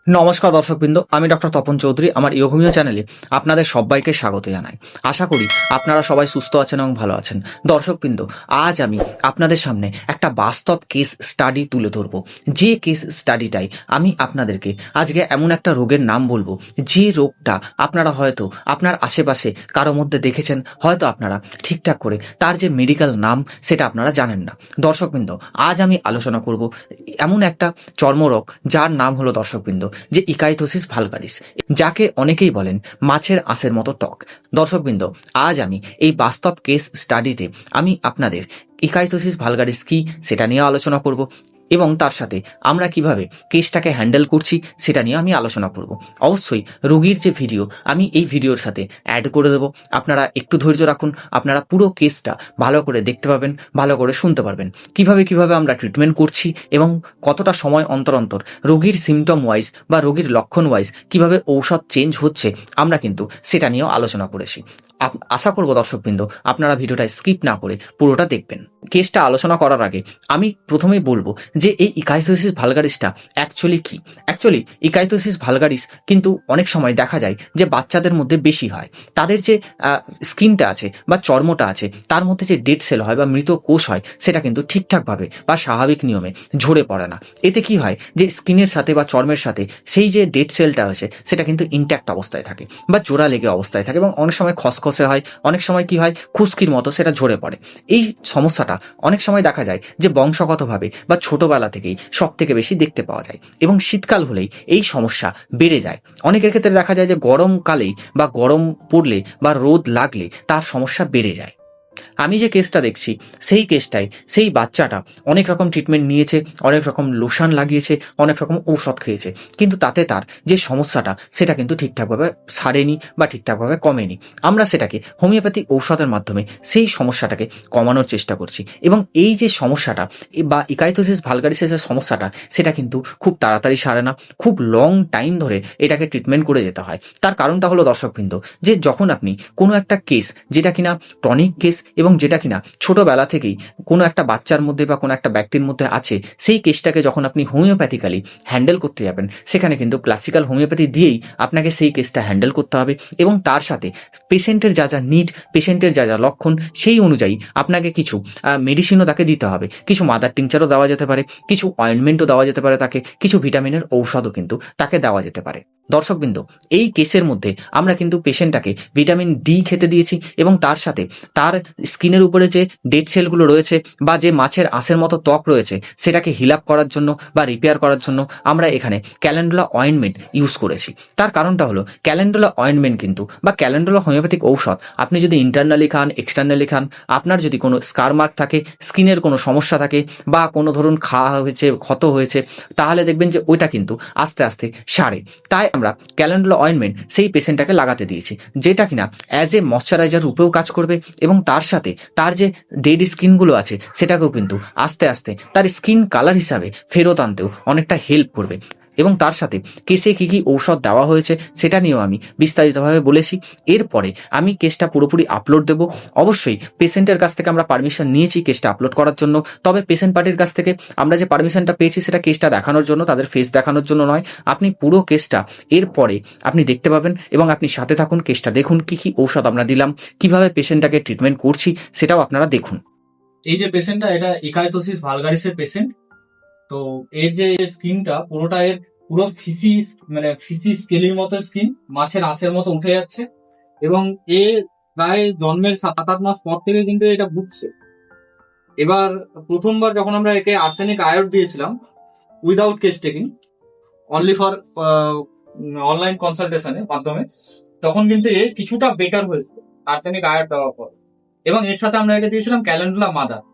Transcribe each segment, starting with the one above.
নমস্কার দর্শকবৃন্দ, আমি ডক্টর তপন চৌধুরী। আমার ইয়োগমিও চ্যানেলে আপনাদের সবাইকে স্বাগত জানাই। আশা করি আপনারা সবাই সুস্থ আছেন এবং ভালো আছেন। দর্শকবৃন্দ, আজ আমি আপনাদের সামনে একটা বাস্তব কেস স্টাডি তুলে ধরবো। যে কেস স্টাডিটাই আমি আপনাদেরকে আজকে এমন একটা রোগের নাম বলবো, যে রোগটা আপনারা হয়তো আপনার আশেপাশে কারো মধ্যে দেখেছেন, হয়তো আপনারা ঠিকঠাক করে তার যে মেডিকেল নাম সেটা আপনারা জানেন না। দর্শকবৃন্দ, আজ আমি আলোচনা করব এমন একটা চর্মরোগ যার নাম হলো দর্শকবৃন্দ যে ইকাইথোসিস ভালগারিস, যাকে অনেকেই বলেন মাছের আঁশের মতো ত্বক। দর্শকবৃন্দ, আজ আমি এই বাস্তব কেস স্টাডিতে আমি আপনাদের ইকাইথোসিস ভালগারিস কি সেটা নিয়ে আলোচনা করব এবং তার সাথে আমরা কিভাবে কেসটাকে হ্যান্ডেল করছি সেটা নিয়ে আমি আলোচনা করব। অবশ্যই রোগীর যে ভিডিও আমি এই ভিডিওর সাথে অ্যাড করে দেবো। আপনারা একটু ধৈর্য রাখুন, আপনারা পুরো কেসটা ভালো করে দেখতে পাবেন, ভালো করে শুনতে পারবেন কিভাবে আমরা ট্রিটমেন্ট করছি এবং কতটা সময় অন্তর অন্তর রোগীর সিমটম ওয়াইজ বা রোগীর লক্ষণ ওয়াইজ কিভাবে ঔষধ চেঞ্জ হচ্ছে, আমরা কিন্তু সেটা নিয়েও আলোচনা করেছি। আশা করব দর্শকবৃন্দ আপনারা ভিডিওটা স্কিপ না করে পুরোটা দেখবেন। কেসটা আলোচনা করার আগে আমি প্রথমেই বলবো যে এই ইকাইথোসিস ভালগারিসটা অ্যাকচুয়ালি কি। অ্যাকচুয়ালি ইকাইথোসিস ভালগারিস কিন্তু অনেক সময় দেখা যায় যে বাচ্চাদের মধ্যে বেশি হয়। তাদের যে স্কিনটা আছে বা চর্মটা আছে তার মধ্যে যে ডেড সেল হয় বা মৃত কোষ হয় সেটা কিন্তু ঠিকঠাকভাবে বা স্বাভাবিক নিয়মে ঝরে পড়ে না। এতে কি হয় যে স্কিনের সাথে বা চর্মের সাথে সেই যে ডেড সেলটা আছে সেটা কিন্তু ইনট্যাক্ট অবস্থায় থাকে বা জোড়া লেগে অবস্থায় থাকে এবং অনেক সময় খসখসে হয়, অনেক সময় কি হয় খুশকির মতো সেটা ঝরে পড়ে। এই সমস্যাটা অনেক সময় দেখা যায় যে বংশগতভাবে বা ছোটবেলা থেকেই সব থেকে বেশি দেখতে পাওয়া যায় এবং শীতকাল হলেই এই সমস্যা বেড়ে যায়। অনেকের ক্ষেত্রে দেখা যায় যে গরমকালেই বা গরম পড়লে বা রোদ লাগলে তার সমস্যা বেড়ে যায়। আমি যে কেসটা দেখছি সেই কেসটায় সেই বাচ্চাটা অনেক রকম ট্রিটমেন্ট নিয়েছে, অনেক রকম লোশন লাগিয়েছে, অনেক রকম ঔষধ খেয়েছে, কিন্তু তাতে তার যে সমস্যাটা সেটা কিন্তু ঠিকঠাকভাবে সারেনি বা ঠিকঠাকভাবে কমেনি। আমরা সেটাকে হোমিওপ্যাথিক ঔষধের মাধ্যমে সেই সমস্যাটাকে কমানোর চেষ্টা করছি এবং এই যে সমস্যাটা বা ইকাইথোসিস ভালগারিসের যে সমস্যাটা সেটা কিন্তু খুব তাড়াতাড়ি সারে না, খুব লং টাইম ধরে এটাকে ট্রিটমেন্ট করে যেতে হয়। তার কারণটা হলো দর্শকবৃন্দ যে যখন আপনি কোনো একটা কেস যেটা কিনা টনিক কেস এবং যেটা কিনা ছোটবেলা থেকেই কোনো একটা বাচ্চার মধ্যে বা কোনো একটা ব্যক্তির মধ্যে আছে, সেই কেসটাকে যখন আপনি হোমিওপ্যাথিক্যালি হ্যান্ডেল করতে যাবেন সেখানে কিন্তু ক্লাসিক্যাল হোমিওপ্যাথি দিয়েই আপনাকে সেই কেসটা হ্যান্ডেল করতে হবে এবং তার সাথে পেশেন্টের যা যা নিড, পেশেন্টের যা যা লক্ষণ সেই অনুযায়ী আপনাকে কিছু মেডিসিনও তাকে দিতে হবে। কিছু মাদার টিংচারও দেওয়া যেতে পারে, কিছু অয়েনমেন্টও দেওয়া যেতে পারে, তাকে কিছু ভিটামিনের ঔষধও কিন্তু তাকে দেওয়া যেতে পারে। দর্শকবৃন্দ, এই কেসের মধ্যে আমরা কিন্তু পেশেন্টটাকে ভিটামিন ডি খেতে দিয়েছি এবং তার সাথে তার স্কিনের উপরে যে ডেড সেলগুলো রয়েছে বা যে মাছের আঁশের মতো ত্বক রয়েছে সেটাকে হিল আপ করার জন্য বা রিপেয়ার করার জন্য আমরা এখানে ক্যালেন্ডুলা অয়েনমেন্ট ইউজ করেছি। তার কারণটা হলো ক্যালেন্ডুলা অয়েনমেন্ট কিন্তু বা ক্যালেন্ডুলা হোমিওপ্যাথিক ঔষধ আপনি যদি ইন্টারনালি খান, এক্সটার্নালি খান, আপনার যদি কোনো স্কার মার্ক থাকে, স্কিনের কোনো সমস্যা থাকে বা কোনো ধরুন খাওয়া হয়েছে, ক্ষত হয়েছে, তাহলে দেখবেন যে ওইটা কিন্তু আস্তে আস্তে সারে। তাই আমরা ক্যালেন্ডুলা অয়েনমেন্ট সেই পেশেন্টটাকে লাগাতে দিয়েছি, যেটা কিনা অ্যাজ এ ময়শ্চারাইজার রূপেও কাজ করবে এবং তার সাথে তার যে ডেড স্কিনগুলো আছে সেটাকেও কিন্তু আস্তে আস্তে তার স্কিন কালার হিসাবে ফেরত আনতেও অনেকটা হেল্প করবে। এবং তার সাথে কেসে কী কী ঔষধ দেওয়া হয়েছে সেটা নিয়েও আমি বিস্তারিতভাবে বলেছি। এরপরে আমি কেসটা পুরোপুরি আপলোড দেব। অবশ্যই পেশেন্টের কাছ থেকে আমরা পারমিশন নিয়েছি কেসটা আপলোড করার জন্য, তবে পেশেন্ট পার্টির কাছ থেকে আমরা যে পারমিশনটা পেয়েছি সেটা কেসটা দেখানোর জন্য, তাদের ফেস দেখানোর জন্য নয়। আপনি পুরো কেসটা এরপরে আপনি দেখতে পাবেন এবং আপনি সাথে থাকুন, কেসটা দেখুন, কী কী ঔষধ আমরা দিলাম, কিভাবে পেশেন্টটাকে ট্রিটমেন্ট করছি সেটাও আপনারা দেখুন। এই যে পেশেন্টটা, এটা ইকাইথোসিস ভালগারিসের পেশেন্ট। তো এর যে স্কিনটা পুরোটা এর পুরো ফিসি স্কেলির মতো স্কিন, মাছের আঁশের মতো উঠে যাচ্ছে এবং এ প্রায় জন্মের 7-8 মাস পর থেকে কিন্তু এটা ভুগছে। এবার প্রথমবার যখন আমরা একে আর্সেনিক আয়োড দিয়েছিলাম without case taking, only for online কনসালটেশনের মাধ্যমে, তখন কিন্তু এ কিছুটা বেটার হয়েছিল আর্সেনিক আয়োড দেওয়ার পর। এবং এর সাথে আমরা একে দিয়েছিলাম ক্যালেন্ডুলা মাদার,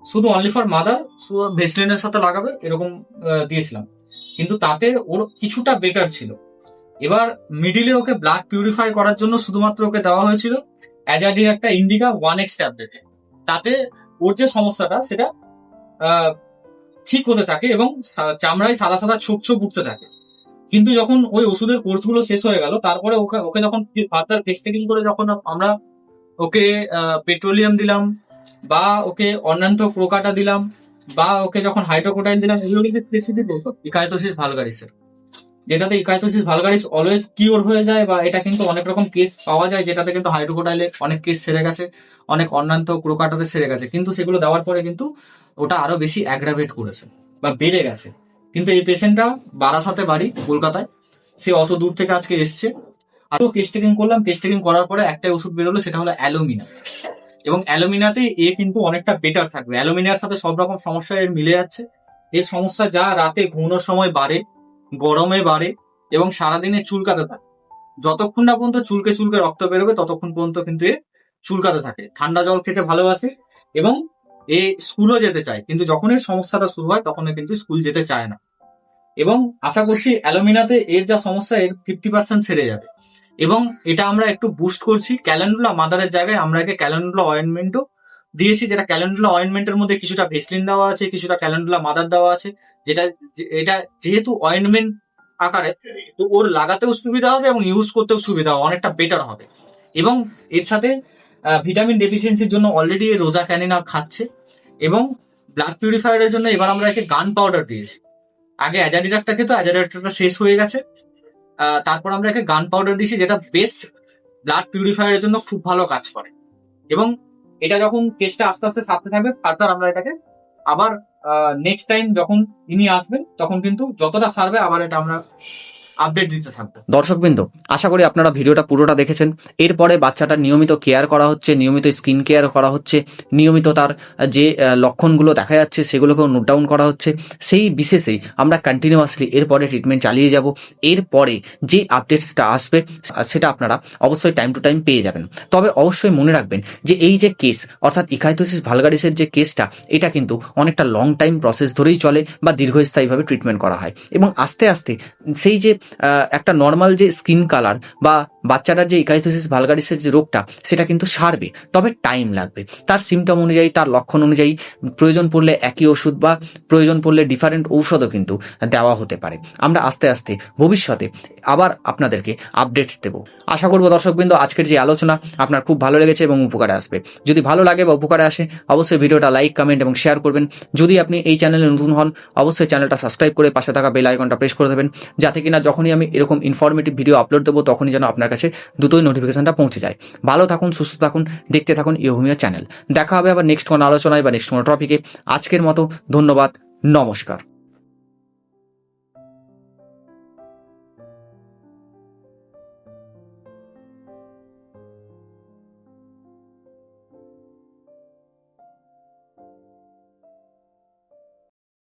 শুধু অনলি ফর মাদার, শুধু ভেসলিনের সাথে লাগাবে এরকম দিয়েছিলাম, কিন্তু তাতে ওর কিছুটা বেটার ছিল। এবার মিডিলে ওকে ব্লাড পিউরিফাই করার জন্য শুধুমাত্র ওকে দেওয়া হয়েছিল অ্যাজাডির একটা ইন্ডিকা 1x ট্যাবলেট। তাতে ওর যে সমস্যাটা সেটা ঠিক হতে থাকে এবং চামড়ায় সাদা সাদা ছোপ ছোপ উঠতে থাকে। কিন্তু যখন ওই ওষুধের কোর্সগুলো শেষ হয়ে গেল, তারপরে ওকে যখন ফার্দার টেস্টিং করে যখন আমরা ওকে পেট্রোলিয়াম দিলাম বা ওকে অন্যান্য প্রোকাটা দিলাম বা ওকে যখন হাইড্রোকোটাইল দিলাম, এগুলো কিন্তু স্পেসিফিক ইকাইথোসিস ভালগারিসের, যেটাতে ইকাইথোসিস ভালগারিস অলওয়েজ কিওর হয়ে যায়। বা এটা কিন্তু অনেক রকম কেস পাওয়া যায় যেটাতে কিন্তু হাইড্রোকোটাইলে অনেক কেস সেরে গেছে, অনেক অন্যান্য ক্রোকাটাতে সেরে গেছে, কিন্তু সেগুলো দেওয়ার পরে কিন্তু ওটা আরো বেশি অ্যাগ্রাভেট করেছে বা বেড়ে গেছে। কিন্তু এই পেশেন্টটা বারাসাতে বাড়ি, কলকাতায়, সে অত দূর থেকে আজকে এসছে। আরো কেস টেকিং করলাম, কেস টেকিং করার পরে একটাই ওষুধ বেরোলো, সেটা হলো অ্যালোমিনা। এবং অ্যালুমিনাতে এ কিন্তু অনেকটা বেটার থাকবে। অ্যালুমিনিয়ার সাথে সব রকম সমস্যা এর মিলে যাচ্ছে। এর সমস্যা যা রাতে ঘুমানোর সময় বাড়ে, গরমে বাড়ে, এবং সারাদিনে চুলকাতে থাকে। যতক্ষণ না পর্যন্ত চুলকে চুলকে রক্ত বেরোবে ততক্ষণ পর্যন্ত কিন্তু এ চুলকাতে থাকে। ঠান্ডা জল খেতে ভালোবাসে এবং এ স্কুলও যেতে চায়, কিন্তু যখন এর সমস্যাটা শুরু হয় তখন এ কিন্তু স্কুল যেতে চায় না। এবং আশা করছি অ্যালুমিনাতে এর যা সমস্যা এর 50% সেরে যাবে। এবং এটা আমরা একটু বুস্ট করছি, ক্যালেন্ডুলা মাদারের জায়গায় আমরা একে ক্যালেন্ডুলা অয়েন্টমেন্টও দিয়েছি, যেটা ক্যালেন্ডুলা অয়েন্টমেন্টের মধ্যে কিছুটা ভেসলিন দেওয়া আছে, কিছুটা ক্যালেন্ডুলা মাদার দেওয়া আছে। এটা যেহেতু অয়েন্টমেন্ট আকারে, তো ওর লাগাতেও সুবিধা হবে এবং ইউজ করতেও সুবিধা হবে, অনেকটা বেটার হবে। এবং এর সাথে ভিটামিন ডেফিসিয়েন্সির জন্য অলরেডি রোজা ক্যানিনা খাচ্ছে। এবং ব্লাড পিউরিফায়ারের জন্য এবার আমরা একে গান পাউডার দিয়েছি। আগে অ্যাজাডিরাকটা খেতো, অ্যাজাডিরাকটা শেষ হয়ে গেছে। তারপর আমরা একে গান পাউডার দিয়েছি, যেটা বেস্ট ব্লাড পিউরিফায়ারের জন্য খুব ভালো কাজ করে। এবং এটা যখন কেসটা আস্তে আস্তে সারতে থাকবে, ফার্দার আমরা এটাকে আবার নেক্সট টাইম যখন ইনি আসবেন তখন কিন্তু যতটা সারবে আবার এটা আমরা আপডেট দিতে থাকবো। দর্শকবৃন্দ, আশা করি আপনারা ভিডিওটা পুরোটা দেখেছেন। এরপরে বাচ্চাটার নিয়মিত কেয়ার করা হচ্ছে, নিয়মিত স্কিন কেয়ার করা হচ্ছে, নিয়মিত তার যে লক্ষণগুলো দেখা যাচ্ছে সেগুলোকেও নোট ডাউন করা হচ্ছে। সেই বিশেষেই আমরা কন্টিনিউয়াসলি এরপরে ট্রিটমেন্ট চালিয়ে যাব। এরপরে যে আপডেটসটা আসবে সেটা আপনারা অবশ্যই টাইম টু টাইম পেয়ে যাবেন। তবে অবশ্যই মনে রাখবেন যে এই যে কেস, অর্থাৎ ইকাইথোসিস ভালগারিসের যে কেসটা, এটা কিন্তু অনেকটা লং টাইম প্রসেস ধরেই চলে বা দীর্ঘস্থায়ীভাবে ট্রিটমেন্ট করা হয়। এবং আস্তে আস্তে সেই যে একটা নর্মাল যে স্কিন কালার বা বাচ্চাটার যে ইকাইথোসিস ভালগারিসের যে রোগটা, সেটা কিন্তু সারবে, তবে টাইম লাগবে। তার সিমটম অনুযায়ী, তার লক্ষণ অনুযায়ী প্রয়োজন পড়লে একই ওষুধ বা প্রয়োজন পড়লে ডিফারেন্ট ঔষধও কিন্তু দেওয়া হতে পারে। আমরা আস্তে আস্তে ভবিষ্যতে আবার আপনাদেরকে আপডেটস দেব। আশা করবো দর্শকবৃন্দ আজকের যে আলোচনা আপনার খুব ভালো লেগেছে এবং উপকারে আসবে। যদি ভালো লাগে বা উপকারে আসে অবশ্যই ভিডিওটা লাইক, কমেন্ট এবং শেয়ার করবেন। যদি আপনি এই চ্যানেলে নতুন হন অবশ্যই চ্যানেলটা সাবস্ক্রাইব করে পাশে থাকা বেল আইকনটা প্রেস করে দেবেন, যাতে কিনা যখনই আমি এরকম ইনফরমেটিভ ভিডিও আপলোড দেবো তখনই যেন আপনার কাছে দ্রুতই নোটিফিকেশনটা পৌঁছে যায়। ভালো থাকুন, সুস্থ থাকুন, দেখতে থাকুন ইয়োহুমিয়া চ্যানেল। দেখা হবে আবার নেক্সট কোনো আলোচনায় বা নেক্সট কোনো টপিকে। আজকের মতো ধন্যবাদ, নমস্কার।